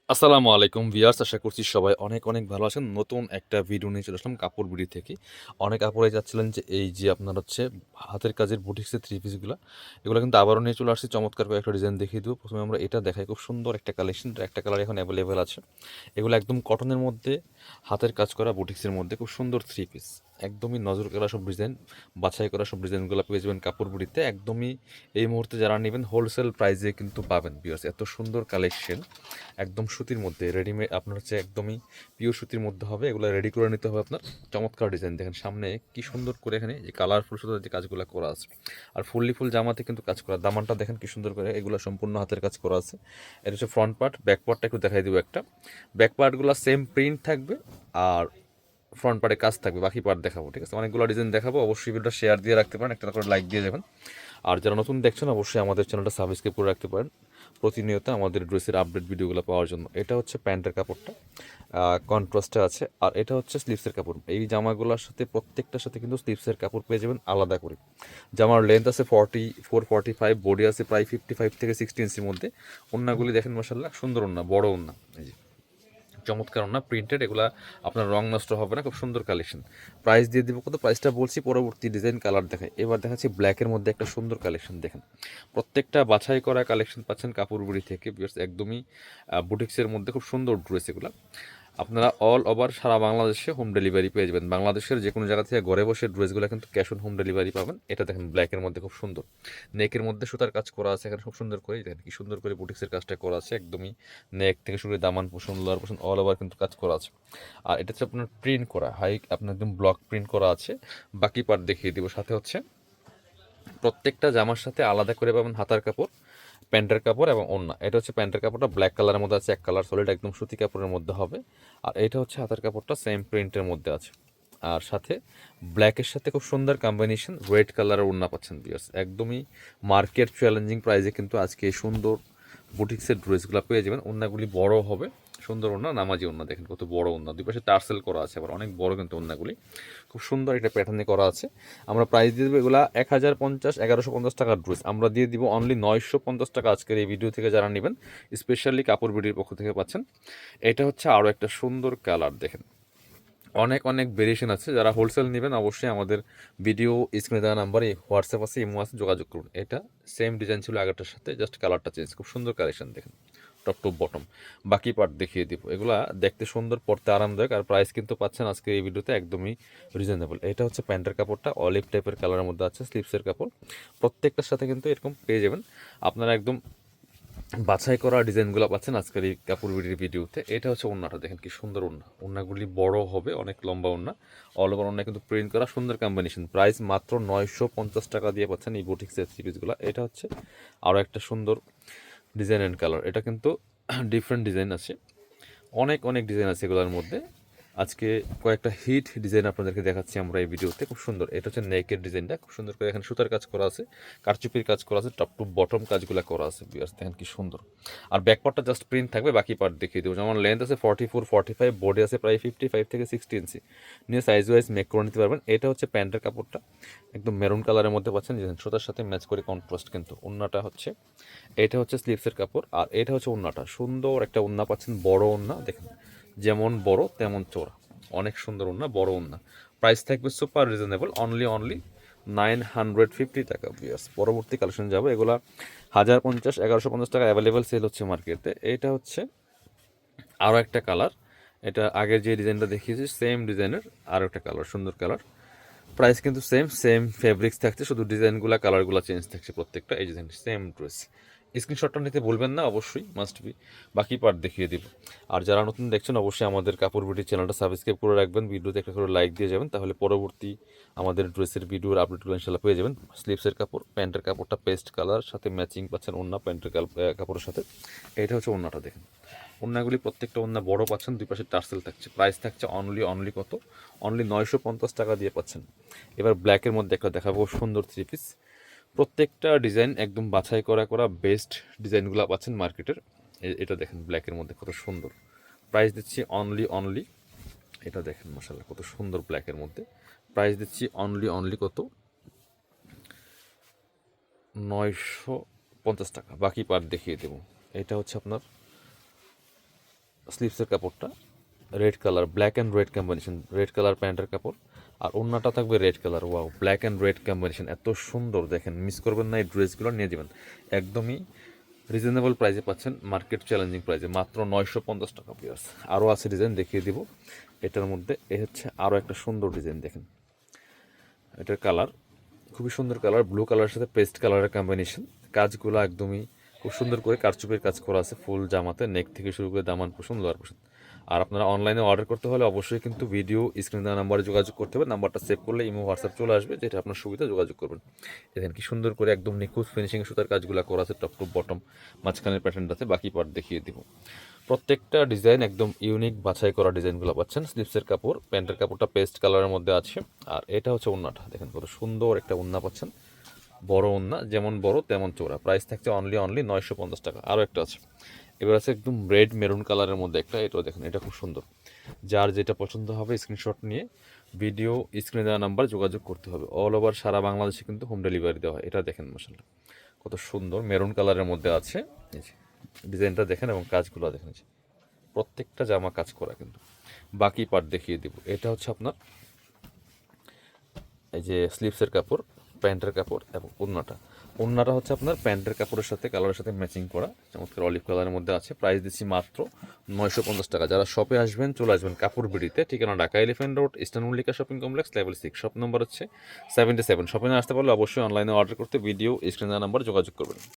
আসসালামু আলাইকুম ভিউয়ার্স, আশা করছি সবাই অনেক অনেক ভালো আছেন। নতুন একটা ভিডিও নিয়ে চলে আসলাম কাপড় বিডি থেকে। অনেক আপুরাই চাচ্ছিলেন যে এই যে আপনার হচ্ছে হাতের কাজের বুটিক্সের থ্রি পিসগুলো, এগুলো কিন্তু আবারও নিয়ে চলে আসছি। চমৎকার করে একটা ডিজাইন দেখিয়ে দেবো। প্রথমে আমরা এটা দেখাই, খুব সুন্দর একটা কালেকশন, একটা কালার এখন অ্যাভেলেবেল আছে। এগুলো একদম কটনের মধ্যে হাতের কাজ করা বুটিক্সের মধ্যে খুব সুন্দর থ্রি পিস, একদমই নজর করা সব ডিজাইন, বাছাই করা সব ডিজাইনগুলো পেয়ে যাবেন কাপড় বিডিতে। একদমই এই মুহূর্তে যারা নেবেন হোলসেল প্রাইসে কিন্তু পাবেন ভিউয়ার্স। এত সুন্দর কালেকশন, একদম সুতির মধ্যে রেডিমেড, আপনার হচ্ছে একদমই পিওর সুতির মধ্যে হবে। এগুলো রেডি করে নিতে হবে আপনার। চমৎকার ডিজাইন দেখেন, সামনে কি সুন্দর করে এখানে যে কালারফুল সুন্দর যে কাজগুলো করা আছে, আর ফুললি ফুল জামাতে কিন্তু কাজ করা। দামানটা দেখেন কি সুন্দর করে, এগুলো সম্পূর্ণ হাতের কাজ করা আছে। এটা হচ্ছে ফ্রন্ট পার্ট। ব্যাক পার্টটা একটু দেখাই দিব একটা। ব্যাক পার্টগুলো সেম প্রিন্ট থাকবে, আর ফ্রন্ট পার্টে কাজ থাকবে। বাকি পার্ট দেখাবো, ঠিক আছে? অনেকগুলো ডিজাইন দেখাবো, অবশ্যই ভিডিওটা শেয়ার দিয়ে রাখতে পারেন, একটা করে লাইক দিয়ে যাবেন। আর যারা নতুন দেখছেন অবশ্যই আমাদের চ্যানেলটা সাবস্ক্রাইব করে রাখতে পারেন প্রতিনিয়ত আমাদের ড্রেসের আপডেট ভিডিওগুলো পাওয়ার জন্য। এটা হচ্ছে প্যান্টের কাপড়টা, কন্ট্রাস্টে আছে। আর এটা হচ্ছে স্লিভসের কাপড়। এই জামাগুলোর সাথে প্রত্যেকটার সাথে কিন্তু স্লিভসের কাপড় পেয়ে যাবেন আলাদা করে। জামার লেন্থ আছে 44-45, বডি আছে প্রায় 55 থেকে 60 ইঞ্চির মধ্যে। ওন্নাগুলি দেখেন মাসাল্লাহ, সুন্দর ওন্না, বড় ওন্না, এই যে চমৎকার না প্রিন্টেড। এগুলা আপনার রং নষ্ট হবে না, খুব সুন্দর কালেকশন। প্রাইস দিয়ে দিব কত, প্রাইসটা বলছি পরবর্তী ডিজাইন কালার দেখায়। এবার দেখাচ্ছি ব্ল্যাকের মধ্যে একটা সুন্দর কালেকশন দেখেন। প্রত্যেকটা বাছাই করা কালেকশন পাচ্ছেন কাপড় বুড়ি থেকে, একদমই বুটিক্সের মধ্যে খুব সুন্দর ড্রেস এগুলো। আপনারা অল ওভার সারা বাংলাদেশে হোম ডেলিভারি পেয়ে যাবেন। বাংলাদেশের যে কোনো জায়গা থেকে ঘরে বসে ড্রেসগুলো কিন্তু ক্যাশ অন হোম ডেলিভারি পাবেন। এটা দেখেন ব্ল্যাকের মধ্যে খুব সুন্দর, নেকের মধ্যে সুতার কাজ করা আছে এখানে খুব সুন্দর করে। দেখেন কি সুন্দর করে বুটিক্সের কাজটা করা আছে, একদমই নেক থেকে শুরু করে দামান পোষণ, লোয়ার পোষণ অল ওভার কিন্তু কাজ করা আছে। আর এটা হচ্ছে আপনার প্রিন্ট করা, আপনার একদম ব্লক প্রিন্ট করা আছে। বাকি পার্ট দেখিয়ে দিব। সাথে হচ্ছে প্রত্যেকটা জামার সাথে আলাদা করে পাবেন হাতার কাপড়, প্যান্টের কাপড় এবং ওড়না। এটা হচ্ছে প্যান্টের কাপড়টা ব্ল্যাক কালারের মধ্যে আছে, এক কালার সলিড একদম সুতি কাপড়ের মধ্যে হবে। আর এটা হচ্ছে হাতার কাপড়টা সেম প্রিন্টের মধ্যে আছে। আর সাথে ব্ল্যাকের সাথে খুব সুন্দর কম্বিনেশন রেড কালারের ওড়না পাচ্ছেন ভিউয়ার্স। একদমই মার্কেট চ্যালেঞ্জিং প্রাইসে কিন্তু আজকে এই সুন্দর বুটিক্সের ড্রেসগুলো পেয়ে যাবেন। ওড়নাগুলি বড় হবে, সুন্দর ওড়না, নামাজি ওড়না। দেখেন কত বড় ওড়না, দুই পাশে টার্সেল করা আছে, আবার অনেক বড় কিন্তু ওড়নাগুলি খুব সুন্দর একটা প্যাটার্নে করা আছে। আমরা প্রাইস দিয়ে দেবো এগুলা 1050, 1150 টাকার ড্রেস আমরা দিয়ে দিব অনলি 950 টাকা আজকের এই ভিডিও থেকে যারা নেবেন। স্পেশালি কাপড় ভিডিওর পক্ষ থেকে পাচ্ছেন। এটা হচ্ছে আরও একটা সুন্দর কালার দেখেন। অনেক অনেক ভেরিয়েশন আছে। যারা হোলসেল নেবেন অবশ্যই আমাদের ভিডিও স্ক্রিনে দেওয়া নাম্বারে হোয়াটসঅ্যাপ আছে, ইমো আছে, যোগাযোগ করুন। এটা সেম ডিজাইন ছিল আগেরটার সাথে, জাস্ট কালারটা চেঞ্জ। খুব সুন্দর কালেকশন দেখেন, টপ টু বটম। বাকি পার্ট দেখিয়ে দিব। এগুলা দেখতে সুন্দর, পড়তে আরামদায়ক, আর প্রাইস কিন্তু পাচ্ছেন আজকে এই ভিডিওতে একদমই রিজনেবল। এটা হচ্ছে প্যান্টের কাপড়টা, অলিভ টাইপের কালারের মধ্যে আছে। স্লিপসের কাপড় প্রত্যেকটার সাথে কিন্তু এরকম পেয়ে যাবেন আপনারা। একদম বাছাই করা ডিজাইনগুলো পাচ্ছেন আজকের এই কাপড় বিডির ভিডিওতে। এটা হচ্ছে ওড়নাটা দেখেন কি সুন্দর ওড়না, ওড়নাগুলি বড় হবে, অনেক লম্বা ওড়না, অল ওভার ওড়না কিন্তু প্রিন্ট করা, সুন্দর কম্বিনেশন। প্রাইস মাত্র 950 টাকা দিয়ে পাচ্ছেন এই বুটিক্সের থ্রি পিসগুলো। এটা হচ্ছে আরও একটা সুন্দর ডিজাইন অ্যান্ড কালার। এটা কিন্তু ডিফারেন্ট ডিজাইন আছে, অনেক অনেক ডিজাইন আছে এগুলোর মধ্যে। আজকে কয়েকটা হিট ডিজাইন আপনাদেরকে দেখাচ্ছি আমরা এই ভিডিওতে, খুব সুন্দর। এটা হচ্ছে নেকের ডিজাইনটা, খুব সুন্দর করে এখানে সুতার কাজ করা আছে, কারচুপির কাজ করা আছে, টপ টু বটম কাজগুলো করা আছে বিয়ার্স, দেখেন কি সুন্দর। আর ব্যাক পার্টটা জাস্ট প্রিন্ট থাকবে, বাকি পার্ট দেখিয়ে দেবো। যেমন লেন্থ আছে 44-45, বডি আছে প্রায় 55 থেকে 60 ইঞ্চি। নিয়ে সাইজ ওয়াইজ মেক করে নিতে পারবেন। এটা হচ্ছে প্যান্টের কাপড়টা, একদম মেরুন কালারের মধ্যে পাচ্ছেন, সুতার সাথে ম্যাচ করে কন্ট্রাস্ট কিন্তু। ওড়নাটা হচ্ছে, এটা হচ্ছে স্লিভসের কাপড়, আর এটা হচ্ছে ওড়নাটা। সুন্দর একটা ওড়না পাচ্ছেন, বড় ওড়না দেখেন, যেমন বড় তেমন চোরা, অনেক সুন্দর ওড়না, বড় ওড়না। প্রাইস থাকবে সুপার রিজনেবল, অনলি 950 টাকা ভিউয়ার্স। পরবর্তী কালেকশন যাবো। এগুলা 1050, 1150 টাকা অ্যাভেলেবেল সেল হচ্ছে মার্কেটে। এটা হচ্ছে আরও একটা কালার, এটা আগের যে ডিজাইনটা দেখিয়েছি সেম ডিজাইনের আরও একটা কালার, সুন্দর কালার। প্রাইস কিন্তু সেম সেম ফেব্রিক্স থাকছে, শুধু ডিজাইনগুলো কালারগুলো চেঞ্জ থাকছে প্রত্যেকটা। এই ডিজাইন সেম ড্রেস। স্ক্রিনশটটা নিতে ভুলবেন না, অবশ্যই মাস্ট বি। বাকি পার্ট দেখিয়ে দিব। আর যারা নতুন দেখছেন অবশ্যই আমাদের কাপড় বিউটি চ্যানেলটা সাবস্ক্রাইব করে রাখবেন, ভিডিওতে একটা করে লাইক দিয়ে যাবেন, তাহলে পরবর্তী আমাদের ড্রেসের ভিডিওর আপডেটগুলো ইনশাল্লাহ পেয়ে যাবেন। স্লিভসের কাপড়, প্যান্টের কাপড়টা পেস্ট কালার, সাথে ম্যাচিং পাচ্ছেন ওড়না প্যান্টের কাপড়ের সাথে। এটা হচ্ছে ওড়নাটা দেখেন। ওড়নাগুলি প্রত্যেকটা ওড়না বড় পাচ্ছেন, দুই পাশে টার্সেল থাকছে। প্রাইস থাকছে অনলি কত, অনলি 950 টাকা দিয়ে পাচ্ছেন। এবার ব্ল্যাকের মধ্যে একটা দেখাবো সুন্দর থ্রি পিস। প্রত্যেকটা ডিজাইন একদম বাছাই করা করা বেস্ট ডিজাইনগুলো পাচ্ছেন মার্কেটের। এটা দেখেন ব্ল্যাকের মধ্যে কত সুন্দর। প্রাইস দিচ্ছি অনলি, এটা দেখেন মাশাআল্লাহ কত সুন্দর ব্ল্যাকের মধ্যে। প্রাইস দিচ্ছি অনলি কত, 950 টাকা। বাকি পার্ট দেখিয়ে দেবো। এটা হচ্ছে আপনার স্লিভসের কাপড়টা red colour, black and red combination, red colour প্যান্টের কাপড়, আর ওড়নাটা থাকবে red colour. Wow, black and red combination এত সুন্দর, দেখেন মিস করবেন না, এই ড্রেসগুলো নিয়ে যাবেন। একদমই রিজনেবল প্রাইসে পাচ্ছেন, মার্কেট চ্যালেঞ্জিং প্রাইসে, মাত্র 950 টাকা পিয়ার্স। আরও আছে ডিজাইন, দেখিয়ে দিব এটার মধ্যে। এ হচ্ছে আরও একটা সুন্দর ডিজাইন, দেখেন এটার কালার খুবই সুন্দর কালার, ব্লু কালারের সাথে পেস্ট কালারের কম্বিনেশন। কাজগুলো একদমই খুব সুন্দর করে কারচুপির কাজ করা আছে ফুল জামাতে, নেক থেকে শুরু করে দামান পোষণ, লোয়ার পোষণ। আর আপনারা অনলাইনে অর্ডার করতে হলে অবশ্যই কিন্তু ভিডিও স্ক্রিনে দেওয়া নাম্বারে যোগাযোগ করতে হবে। নাম্বারটা সেভ করলে ইমো হোয়াটসঅ্যাপ চলে আসবে, যেটা আপনার সুবিধা যোগাযোগ করবেন। দেখেন কি সুন্দর করে একদম নিখুঁত ফিনিশিং সুতার কাজগুলো করা আছে, টপ টু বটম, মাঝখানের প্যাটার্নটাতে, বাকি পার্ট দেখিয়ে দিব। প্রত্যেকটা ডিজাইন একদম ইউনিক বাছাই করা ডিজাইনগুলো পাচ্ছেন। স্লিভসের কাপড়, প্যান্টের কাপড়টা পেস্ট কালারের মধ্যে আছে, আর এটা হচ্ছে ওড়নাটা, দেখেন কত সুন্দর একটা ওড়না পাচ্ছেন, বড় ওড়না, যেমন বড় তেমন চওড়া। প্রাইস থাকছে অনলি 950 টাকা। আরও একটা আছে, এবার আছে একদম রেড মেরুন কালারের মধ্যে একটা, এটাও দেখেন, এটা খুব সুন্দর। যার যেটা পছন্দ হবে স্ক্রিনশট নিয়ে ভিডিও স্ক্রিনে দেওয়া নাম্বার যোগাযোগ করতে হবে। অল ওভার সারা বাংলাদেশে কিন্তু হোম ডেলিভারি দেওয়া হয়। এটা দেখেন মাশাআল্লাহ কত সুন্দর মেরুন কালারের মধ্যে আছে, এই যে ডিজাইনটা দেখেন এবং কাজগুলো দেখেন, এই যে প্রত্যেকটা জামা কাজ করা কিন্তু। বাকি পার্ট দেখিয়ে দিব। এটা হচ্ছে আপনার এই যে স্লিভসের কাপড়, প্যান্টের কাপড় এবং ওড়নাটা হচ্ছে আপনার প্যান্টের কাপড়ের সাথে কালারের সাথে ম্যাচিং করা, চমৎকার অলিভ কালারের মধ্যে আছে। প্রাইস দিচ্ছি মাত্র 950 টাকা। যারা শপে আসবেন চলে আসবেন কাপড় বিড়িতে, ঠিকানা Dhaka elephant road, eastern Mallika shopping complex, level 6, shop number হচ্ছে 77। শপে না আসতে পারলে অবশ্যই অনলাইনে অর্ডার করতে ভিডিও স্ক্রিনে নাম্বার যোগাযোগ করবেন।